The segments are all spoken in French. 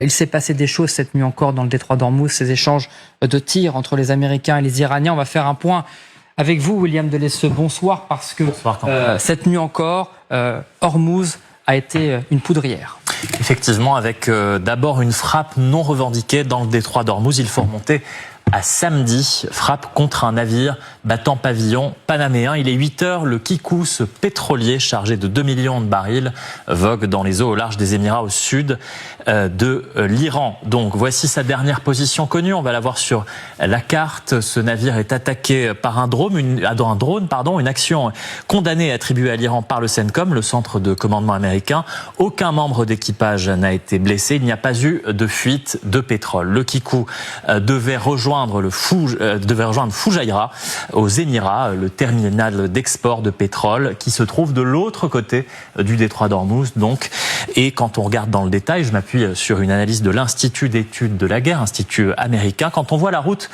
Il s'est passé des choses cette nuit encore dans le détroit d'Ormuz, ces échanges de tirs entre les Américains et les Iraniens. On va faire un point avec vous, William Delesseux. Bonsoir, parce que cette nuit encore, Ormuz a été une poudrière. Effectivement, avec d'abord une frappe non revendiquée dans le détroit d'Ormuz. Il faut remonter à samedi, frappe contre un navire battant pavillon panaméen. Il est 8 heures, le Kikou, ce pétrolier chargé de 2 millions de barils, vogue dans les eaux au large des Émirats au sud de l'Iran. Donc voici sa dernière position connue, on va la voir sur la carte. Ce navire est attaqué par un drone, une action condamnée et attribuée à l'Iran par le CENTCOM, le centre de commandement américain. Aucun membre d'équipage n'a été blessé, il n'y a pas eu de fuite de pétrole. Le Kikou devait rejoindre Fujairah aux Émirats, le terminal d'export de pétrole qui se trouve de l'autre côté du détroit d'Ormuz. Donc, et quand on regarde dans le détail, je m'appuie sur une analyse de l'Institut d'études de la guerre, institut américain. Quand on voit la route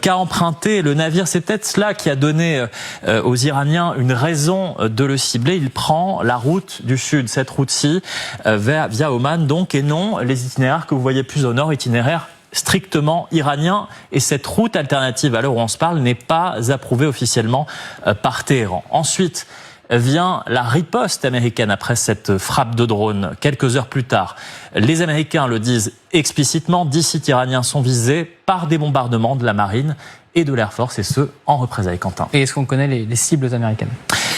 qu'a emprunté le navire, c'est peut-être cela qui a donné aux Iraniens une raison de le cibler. Il prend la route du sud, cette route-ci, via Oman, donc, et non les itinéraires que vous voyez plus au nord, itinéraires strictement iranien, et cette route alternative à l'heure où on se parle n'est pas approuvée officiellement par Téhéran. Ensuite vient la riposte américaine après cette frappe de drone. Quelques heures plus tard, les Américains le disent explicitement, 10 sites iraniens sont visés par des bombardements de la marine et de l'Air Force, et ce, en représailles, Quentin. Et est-ce qu'on connaît les cibles américaines ?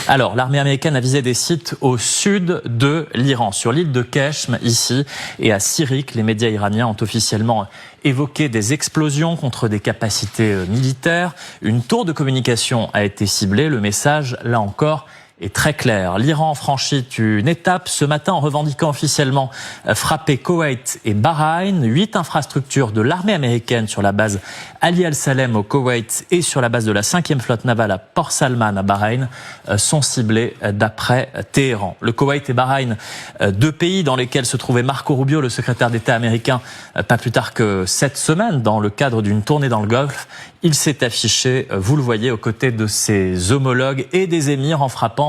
Alors, l'armée américaine a visé des sites au sud de l'Iran, sur l'île de Keshm, ici, et à Sirik. Les médias iraniens ont officiellement évoqué des explosions contre des capacités militaires. Une tour de communication a été ciblée. Le message, là encore, est très clair. L'Iran franchit une étape ce matin en revendiquant officiellement frapper Koweït et Bahreïn. 8 infrastructures de l'armée américaine sur la base Ali Al-Salem au Koweït et sur la base de la 5e flotte navale à Port Salman à Bahreïn sont ciblées d'après Téhéran. Le Koweït et Bahreïn, 2 pays dans lesquels se trouvait Marco Rubio, le secrétaire d'État américain, pas plus tard que cette semaine, dans le cadre d'une tournée dans le Golfe. Il s'est affiché, vous le voyez, aux côtés de ses homologues et des émirs en frappant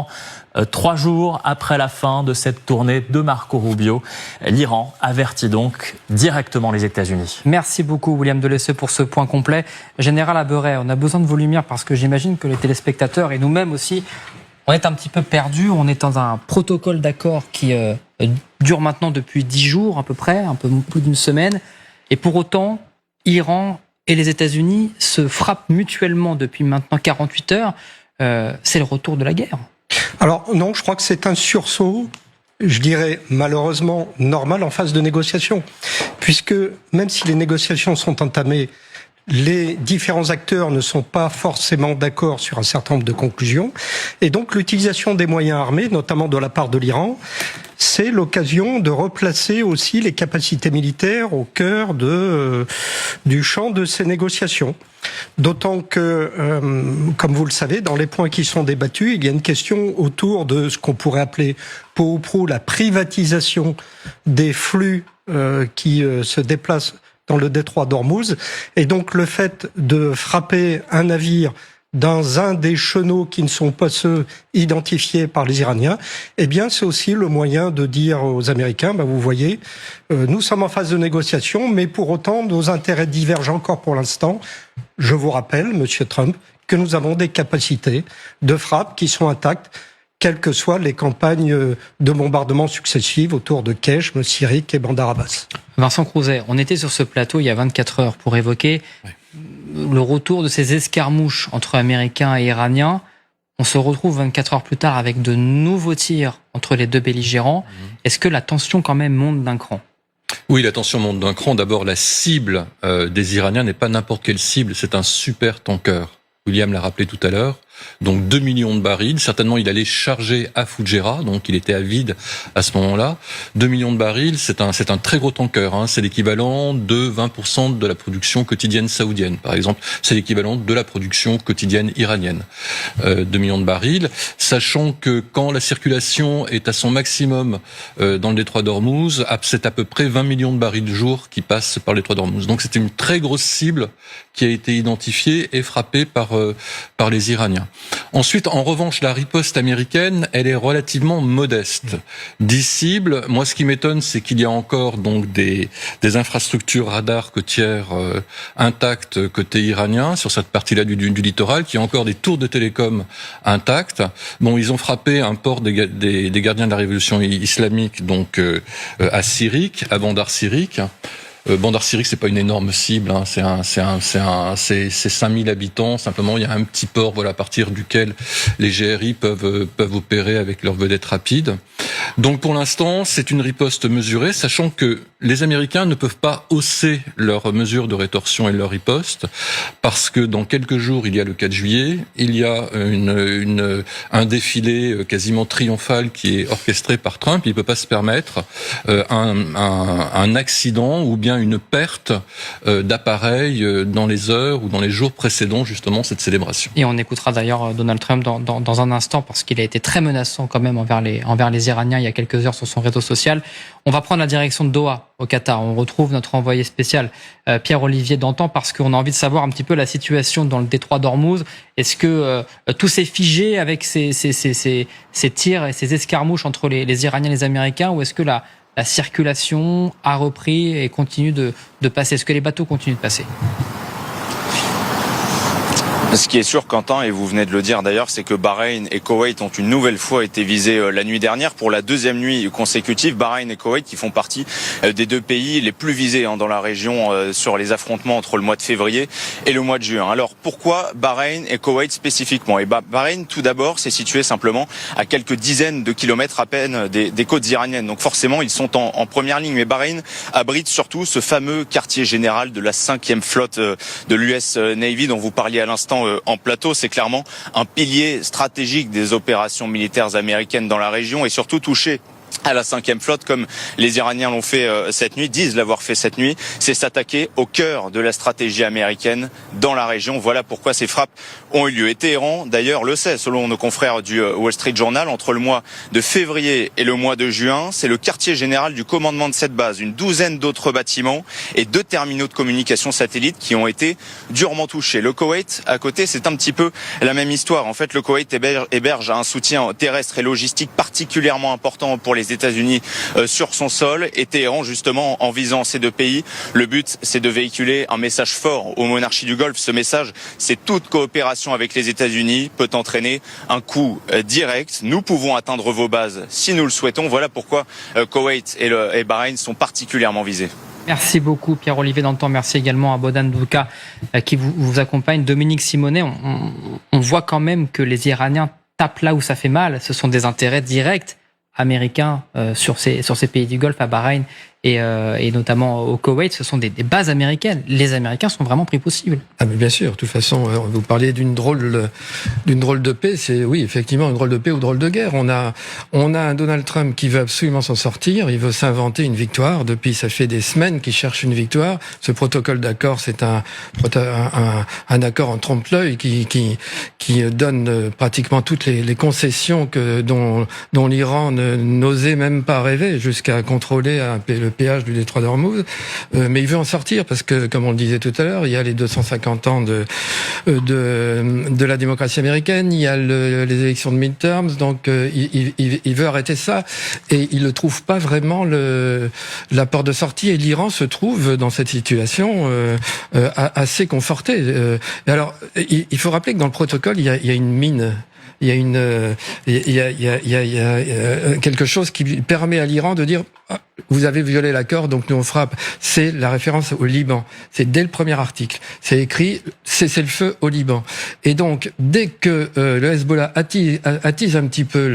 3 jours après la fin de cette tournée de Marco Rubio. L'Iran avertit donc directement les États-Unis. Merci beaucoup, William Delesseux, pour ce point complet. Général Aberet, on a besoin de vos lumières parce que j'imagine que les téléspectateurs et nous-mêmes aussi, on est un petit peu perdus. On est dans un protocole d'accord qui dure maintenant depuis 10 jours à peu près, un peu plus d'une semaine. Et pour autant, Iran et les États-Unis se frappent mutuellement depuis maintenant 48 heures. C'est le retour de la guerre. Alors non, je crois que c'est un sursaut, je dirais malheureusement normal en phase de négociation. Puisque même si les négociations sont entamées, les différents acteurs ne sont pas forcément d'accord sur un certain nombre de conclusions. Et donc l'utilisation des moyens armés, notamment de la part de l'Iran, c'est l'occasion de replacer aussi les capacités militaires au cœur du champ de ces négociations. D'autant que, comme vous le savez, dans les points qui sont débattus, il y a une question autour de ce qu'on pourrait appeler peu ou prou la privatisation des flux qui se déplacent dans le détroit d'Ormuz. Et donc le fait de frapper un navire dans un des chenaux qui ne sont pas ceux identifiés par les Iraniens, eh bien c'est aussi le moyen de dire aux Américains, vous voyez, nous sommes en phase de négociation, mais pour autant nos intérêts divergent encore pour l'instant. Je vous rappelle, Monsieur Trump, que nous avons des capacités de frappe qui sont intactes, quelles que soient les campagnes de bombardement successives autour de Keshm, Sirik et Bandar Abbas. Vincent Crouzet, on était sur ce plateau il y a 24 heures pour évoquer le retour de ces escarmouches entre Américains et Iraniens. On se retrouve 24 heures plus tard avec de nouveaux tirs entre les deux belligérants. Est-ce que la tension quand même monte d'un cran ? Oui, la tension monte d'un cran. D'abord, la cible des Iraniens n'est pas n'importe quelle cible, c'est un super tanker. William l'a rappelé tout à l'heure. Donc 2 millions de barils. Certainement, il allait charger à Fujairah, donc il était à vide à ce moment-là. 2 millions de barils, c'est un très gros tanker. C'est l'équivalent de 20% de la production quotidienne saoudienne, par exemple. C'est l'équivalent de la production quotidienne iranienne. 2 millions de barils, sachant que quand la circulation est à son maximum dans le détroit d'Ormuz, c'est à peu près 20 millions de barils jour qui passent par le détroit d'Ormuz. Donc c'était une très grosse cible qui a été identifiée et frappée par les Iraniens. Ensuite, en revanche, la riposte américaine, elle est relativement modeste. 10 cibles. Moi, ce qui m'étonne, c'est qu'il y a encore donc des infrastructures radars côtières intactes côté iranien sur cette partie-là du littoral, qui a encore des tours de télécom intactes. Bon, ils ont frappé un port des gardiens de la révolution islamique, donc à Sirik, à Bandar Sirik. Bandar Sirik, c'est pas une énorme cible, hein. C'est 5000 habitants. Simplement, il y a un petit port, voilà, à partir duquel les GRI peuvent opérer avec leurs vedettes rapides. Donc, pour l'instant, c'est une riposte mesurée, sachant que les Américains ne peuvent pas hausser leurs mesures de rétorsion et leur riposte, parce que dans quelques jours, il y a le 4 juillet, il y a un défilé quasiment triomphal qui est orchestré par Trump. Il ne peut pas se permettre un accident ou bien une perte d'appareils dans les heures ou dans les jours précédant justement cette célébration. Et on écoutera d'ailleurs Donald Trump dans un instant, parce qu'il a été très menaçant quand même envers les Iraniens il y a quelques heures sur son réseau social. On va prendre la direction de Doha, au Qatar. On retrouve notre envoyé spécial, Pierre-Olivier Dantan, parce qu'on a envie de savoir un petit peu la situation dans le détroit d'Ormuz. Est-ce que tout s'est figé avec ces tirs et ces escarmouches entre les Iraniens et les Américains, ou est-ce que la circulation a repris et continue de passer? Est-ce que les bateaux continuent de passer? Ce qui est sûr, Quentin, et vous venez de le dire d'ailleurs, c'est que Bahreïn et Koweït ont une nouvelle fois été visés la nuit dernière pour la deuxième nuit consécutive. Bahreïn et Koweït qui font partie des deux pays les plus visés dans la région sur les affrontements entre le mois de février et le mois de juin. Alors pourquoi Bahreïn et Koweït spécifiquement? Et Bahreïn, tout d'abord, c'est situé simplement à quelques dizaines de kilomètres à peine des côtes iraniennes. Donc forcément, ils sont en première ligne. Mais Bahreïn abrite surtout ce fameux quartier général de la 5e flotte de l'US Navy dont vous parliez à l'instant en plateau. C'est clairement un pilier stratégique des opérations militaires américaines dans la région et surtout touché à la 5e flotte, comme les Iraniens l'ont fait cette nuit, disent l'avoir fait cette nuit, c'est s'attaquer au cœur de la stratégie américaine dans la région. Voilà pourquoi ces frappes ont eu lieu. Et Téhéran, d'ailleurs, le sait, selon nos confrères du Wall Street Journal, entre le mois de février et le mois de juin, c'est le quartier général du commandement de cette base, une douzaine d'autres bâtiments et 2 terminaux de communication satellite qui ont été durement touchés. Le Koweït, à côté, c'est un petit peu la même histoire. En fait, le Koweït héberge un soutien terrestre et logistique particulièrement important pour les États-Unis sur son sol, et Téhéran, justement, en visant ces deux pays, le but, c'est de véhiculer un message fort aux monarchies du Golfe. Ce message, c'est toute coopération avec les États-Unis peut entraîner un coup direct. Nous pouvons atteindre vos bases si nous le souhaitons. Voilà pourquoi Koweït et Bahreïn sont particulièrement visés. Merci beaucoup Pierre-Olivier Dantan, merci également à Bodan Douka qui vous accompagne. Dominique Simonet, on voit quand même que les Iraniens tapent là où ça fait mal. Ce sont des intérêts directs américains sur ces pays du Golfe, à Bahreïn et notamment au Koweït. Ce sont des bases américaines. Les Américains sont vraiment pris pour cible. Ah mais bien sûr, de toute façon, vous parliez d'une drôle de paix, c'est oui, effectivement, une drôle de paix ou drôle de guerre. On a un Donald Trump qui veut absolument s'en sortir, il veut s'inventer une victoire. Depuis, ça fait des semaines qu'il cherche une victoire. Ce protocole d'accord, c'est un accord en trompe-l'œil qui donne pratiquement toutes les concessions dont l'Iran n'osait même pas rêver, jusqu'à contrôler le péage du détroit d'Ormuz. Mais il veut en sortir parce que, comme on le disait tout à l'heure, il y a les 250 ans de la démocratie américaine, il y a les élections de midterms, donc il veut arrêter ça et il ne trouve pas vraiment la porte de sortie, et l'Iran se trouve dans cette situation assez conforté. Alors, il faut rappeler que dans le protocole, il y a une mine. Il y a quelque chose qui permet à l'Iran de dire vous avez violé l'accord, donc nous on frappe. C'est la référence au Liban. C'est dès le premier article. C'est écrit cessez le feu au Liban. Et donc dès que le Hezbollah attise un petit peu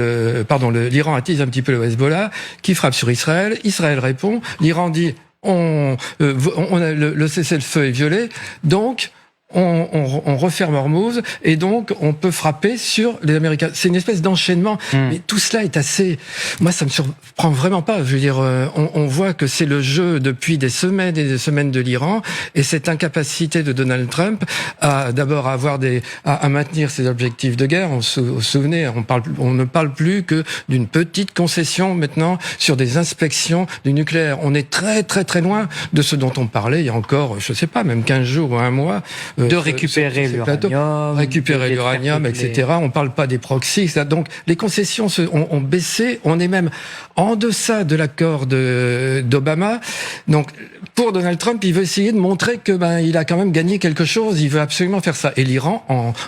l'Iran attise un petit peu le Hezbollah, qui frappe sur Israël. Israël répond. L'Iran dit le cessez-le-feu est violé, donc on referme Hormuz et donc on peut frapper sur les Américains. C'est une espèce d'enchaînement, mais tout cela est assez... Moi, ça me surprend vraiment pas. Je veux dire, on voit que c'est le jeu depuis des semaines et des semaines de l'Iran, et cette incapacité de Donald Trump à d'abord à maintenir ses objectifs de guerre. Vous souvenez, on ne parle plus que d'une petite concession maintenant sur des inspections du nucléaire. On est très très très loin de ce dont on parlait il y a encore, je sais pas, même 15 jours ou un mois, de récupérer l'uranium, récupérer l'uranium, etc. On parle pas des proxys. Donc les concessions ont baissé. On est même en deçà de l'accord d'Obama. Donc pour Donald Trump, il veut essayer de montrer que il a quand même gagné quelque chose. Il veut absolument faire ça. Et l'Iran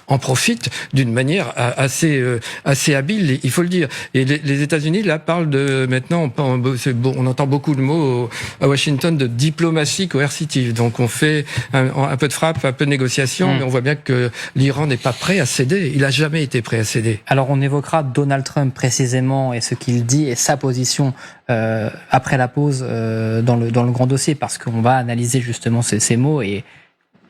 en profite d'une manière assez habile, il faut le dire. Et les États-Unis là parlent de maintenant, on entend beaucoup le mot à Washington de diplomatie coercitive. Donc on fait un peu de frappe, un peu de négociation, mais on voit bien que l'Iran n'est pas prêt à céder. Il a jamais été prêt à céder. Alors on évoquera Donald Trump précisément et ce qu'il dit et sa position après la pause dans le grand dossier, parce qu'on va analyser justement ces mots et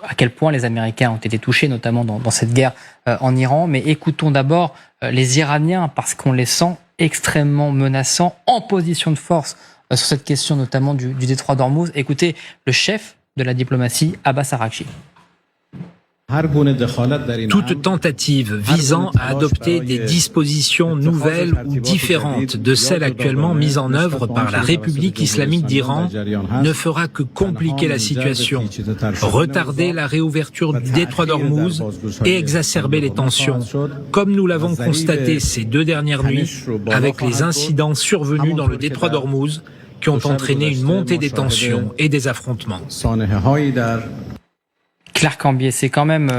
à quel point les Américains ont été touchés, notamment dans cette guerre en Iran. Mais écoutons d'abord les Iraniens, parce qu'on les sent extrêmement menaçants, en position de force sur cette question notamment du détroit d'Ormuz. Écoutez le chef de la diplomatie, Abbas Araghchi. Toute tentative visant à adopter des dispositions nouvelles ou différentes de celles actuellement mises en œuvre par la République islamique d'Iran ne fera que compliquer la situation, retarder la réouverture du détroit d'Ormuz et exacerber les tensions, comme nous l'avons constaté ces 2 dernières nuits avec les incidents survenus dans le détroit d'Ormuz qui ont entraîné une montée des tensions et des affrontements. Claire Cambier, c'est quand même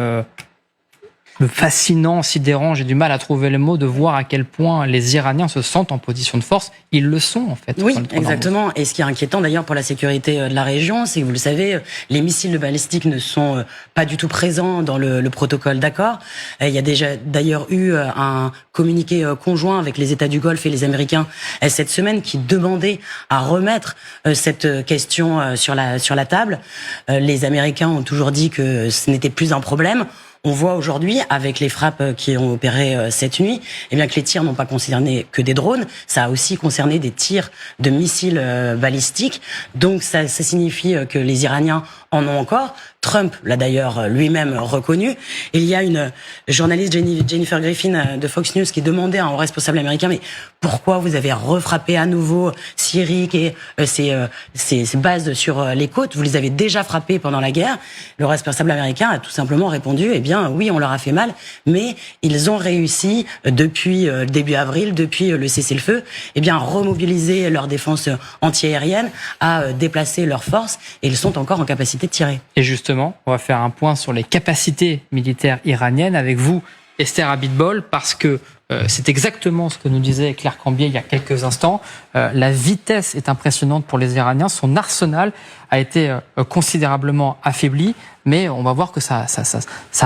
fascinant, sidérant, j'ai du mal à trouver le mot, de voir à quel point les Iraniens se sentent en position de force. Ils le sont, en fait. Oui, exactement. Et ce qui est inquiétant, d'ailleurs, pour la sécurité de la région, c'est que, vous le savez, les missiles balistiques ne sont pas du tout présents dans le protocole d'accord. Il y a déjà, d'ailleurs, eu un communiqué conjoint avec les États du Golfe et les Américains cette semaine qui demandait à remettre cette question sur la table. Les Américains ont toujours dit que ce n'était plus un problème. On voit aujourd'hui, avec les frappes qui ont opéré cette nuit, eh bien que les tirs n'ont pas concerné que des drones, ça a aussi concerné des tirs de missiles balistiques. Donc ça signifie que les Iraniens en ont encore. Trump l'a d'ailleurs lui-même reconnu. Il y a une journaliste, Jennifer Griffin de Fox News, qui demandait à un responsable américain, mais pourquoi vous avez refrappé à nouveau Syrie et ses bases sur les côtes? Vous les avez déjà frappées pendant la guerre. Le responsable américain a tout simplement répondu, eh bien oui, on leur a fait mal, mais ils ont réussi depuis début avril, depuis le cessez-le-feu, eh bien remobiliser leur défense antiaérienne, à déplacer leurs forces, et ils sont encore en capacité de tirer. Et justement, on va faire un point sur les capacités militaires iraniennes avec vous, Esther Abitbol, parce que c'est exactement ce que nous disait Claire Cambier il y a quelques instants. La vitesse est impressionnante pour les Iraniens. Son arsenal a été considérablement affaibli, mais on va voir que ça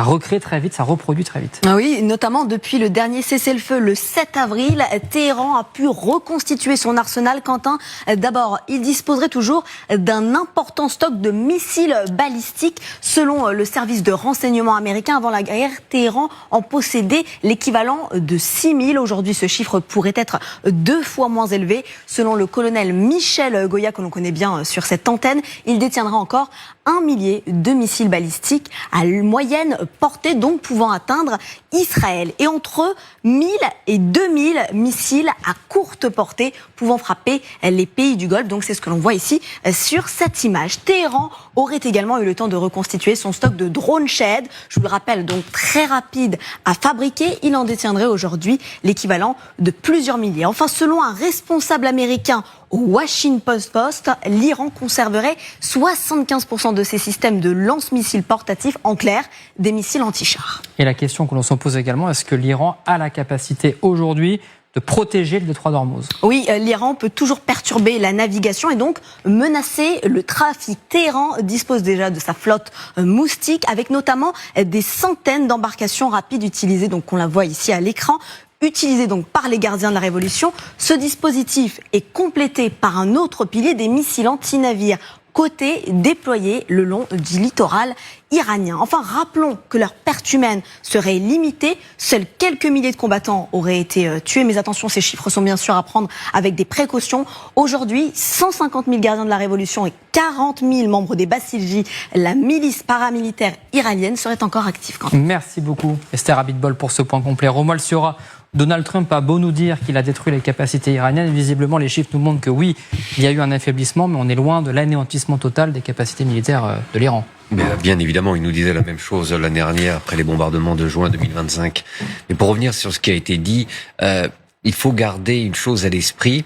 recrée très vite, ça reproduit très vite. Oui, notamment depuis le dernier cessez-le-feu le 7 avril, Téhéran a pu reconstituer son arsenal. Quentin, d'abord, il disposerait toujours d'un important stock de missiles balistiques. Selon le service de renseignement américain, avant la guerre, Téhéran en possédait l'équivalent de 6 000. Aujourd'hui, ce chiffre pourrait être 2 fois moins élevé. Selon le colonel Michel Goya, que l'on connaît bien sur cette antenne, il détiendra encore 1 millier de missiles balistiques à moyenne portée, donc pouvant atteindre Israël. Et entre 1000 et 2000 missiles à courte portée pouvant frapper les pays du Golfe. Donc c'est ce que l'on voit ici sur cette image. Téhéran aurait également eu le temps de reconstituer son stock de drones Shahed. Je vous le rappelle, donc très rapide à fabriquer. Il en détiendrait aujourd'hui l'équivalent de plusieurs milliers. Enfin, selon un responsable américain au Washington Post, l'Iran conserverait 75% de ses systèmes de lance-missiles portatifs, en clair, des missiles anti-chars. Et la question que l'on se pose également, est-ce que l'Iran a la capacité aujourd'hui de protéger le détroit d'Ormuz? Oui, l'Iran peut toujours perturber la navigation et donc menacer le trafic. Téhéran dispose déjà de sa flotte moustique, avec notamment des centaines d'embarcations rapides utilisées, donc on la voit ici à l'écran, utilisé donc par les gardiens de la Révolution. Ce dispositif est complété par un autre pilier, des missiles anti-navires côté déployés le long du littoral iranien. Enfin, rappelons que leur perte humaine serait limitée. Seuls quelques milliers de combattants auraient été tués. Mais attention, ces chiffres sont bien sûr à prendre avec des précautions. Aujourd'hui, 150 000 gardiens de la Révolution et 40 000 membres des Bassilji, la milice paramilitaire iranienne, seraient encore actifs. Merci beaucoup, Esther Abitbol, pour ce point complet. Romuald Siora, Donald Trump a beau nous dire qu'il a détruit les capacités iraniennes, visiblement les chiffres nous montrent que oui, il y a eu un affaiblissement, mais on est loin de l'anéantissement total des capacités militaires de l'Iran. Mais bien évidemment, il nous disait la même chose l'année dernière après les bombardements de juin 2025. Mais pour revenir sur ce qui a été dit, il faut garder une chose à l'esprit.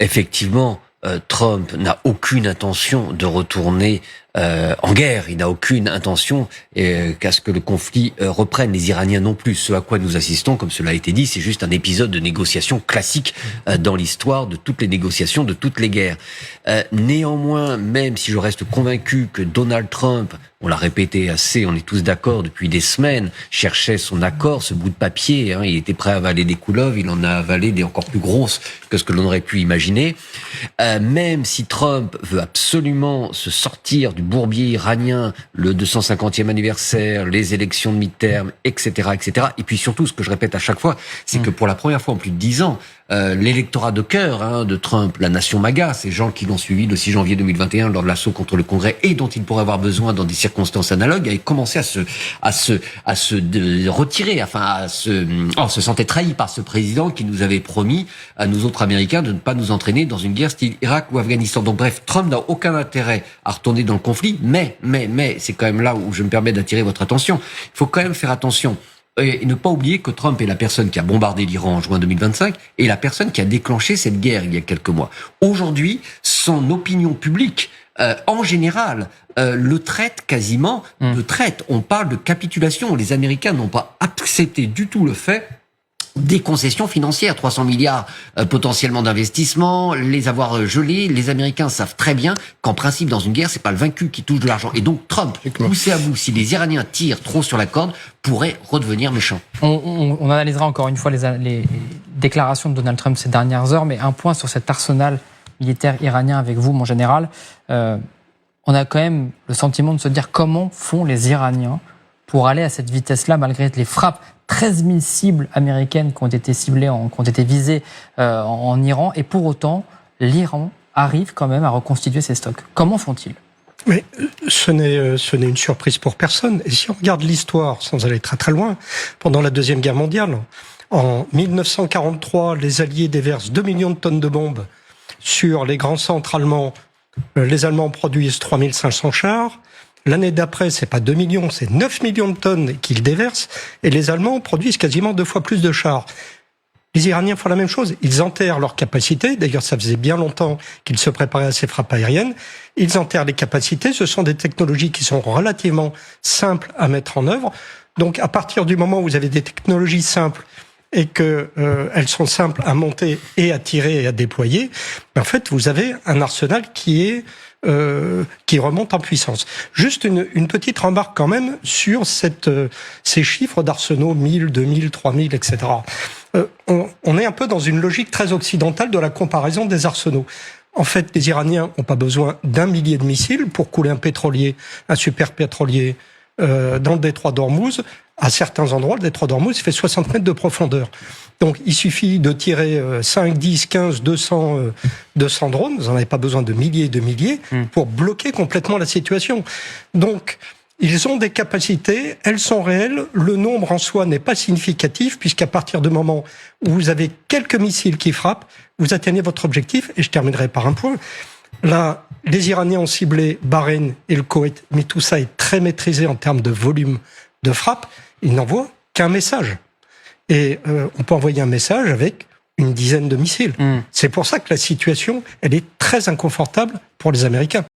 Effectivement, Trump n'a aucune intention de retourner en guerre. Il n'a aucune intention qu'à ce que le conflit reprenne. Les Iraniens non plus. Ce à quoi nous assistons, comme cela a été dit, c'est juste un épisode de négociation classique dans l'histoire de toutes les négociations, de toutes les guerres. Néanmoins, même si je reste convaincu que Donald Trump, on l'a répété assez, on est tous d'accord depuis des semaines, cherchait son accord, ce bout de papier, il était prêt à avaler des couleuvres, il en a avalé des encore plus grosses que ce que l'on aurait pu imaginer. Même si Trump veut absolument se sortir du bourbier iranien, le 250e anniversaire, les élections de mi-terme, etc., etc. Et puis surtout, ce que je répète à chaque fois, c'est que pour la première fois en plus de 10 ans, l'électorat de cœur de Trump, la nation MAGA, ces gens qui l'ont suivi le 6 janvier 2021 lors de l'assaut contre le Congrès et dont il pourrait avoir besoin dans des circonstances analogues, avaient commencé à se retirer, se sentait trahi par ce président qui nous avait promis à nous autres Américains de ne pas nous entraîner dans une guerre style Irak ou Afghanistan. Donc bref, Trump n'a aucun intérêt à retourner dans le conflit, mais c'est quand même là où je me permets d'attirer votre attention. Il faut quand même faire attention. Et ne pas oublier que Trump est la personne qui a bombardé l'Iran en juin 2025 et la personne qui a déclenché cette guerre il y a quelques mois. Aujourd'hui, son opinion publique, en général, le traite quasiment, on parle de capitulation. Les Américains n'ont pas accepté du tout le fait des concessions financières, 300 milliards potentiellement d'investissement, les avoir gelés. Les Américains savent très bien qu'en principe, dans une guerre, c'est pas le vaincu qui touche de l'argent. Et donc, Trump, poussé à bout, si les Iraniens tirent trop sur la corde, pourrait redevenir méchant. On analysera encore une fois les déclarations de Donald Trump ces dernières heures, mais un point sur cet arsenal militaire iranien avec vous, mon général. On a quand même le sentiment de se dire comment font les Iraniens pour aller à cette vitesse-là, malgré les frappes. 13 000 cibles américaines qui ont été ciblées, qui ont été visées en Iran, et pour autant, l'Iran arrive quand même à reconstituer ses stocks. Comment font-ils ? Mais ce n'est une surprise pour personne. Et si on regarde l'histoire, sans aller très très loin, pendant la Deuxième Guerre mondiale, en 1943, les Alliés déversent 2 millions de tonnes de bombes sur les grands centres allemands. Les Allemands produisent 3500 chars. L'année d'après, c'est pas 2 millions, c'est 9 millions de tonnes qu'ils déversent, et les Allemands produisent quasiment 2 fois plus de chars. Les Iraniens font la même chose, ils enterrent leurs capacités, d'ailleurs ça faisait bien longtemps qu'ils se préparaient à ces frappes aériennes, ils enterrent les capacités, ce sont des technologies qui sont relativement simples à mettre en œuvre, donc à partir du moment où vous avez des technologies simples, et que elles sont simples à monter et à tirer et à déployer, en fait vous avez un arsenal qui remonte en puissance. Juste une petite remarque quand même sur ces chiffres d'arsenaux, 1000, 2000, 3000, etc. On est un peu dans une logique très occidentale de la comparaison des arsenaux. En fait, les Iraniens n'ont pas besoin d'1 millier de missiles pour couler un pétrolier, un super pétrolier dans le détroit d'Ormuz. À certains endroits, le détroit d'Ormuz, il fait 60 mètres de profondeur. Donc, il suffit de tirer 5, 10, 15, 200 drones. Vous n'en avez pas besoin de milliers et de milliers pour bloquer complètement la situation. Donc, ils ont des capacités, elles sont réelles. Le nombre en soi n'est pas significatif puisqu'à partir du moment où vous avez quelques missiles qui frappent, vous atteignez votre objectif. Et je terminerai par un point. Là, les Iraniens ont ciblé Bahreïn et le Koweït, mais tout ça est très maîtrisé en termes de volume de frappe. Ils n'envoient qu'un message. Et on peut envoyer un message avec une dizaine de missiles. C'est pour ça que la situation, elle est très inconfortable pour les Américains.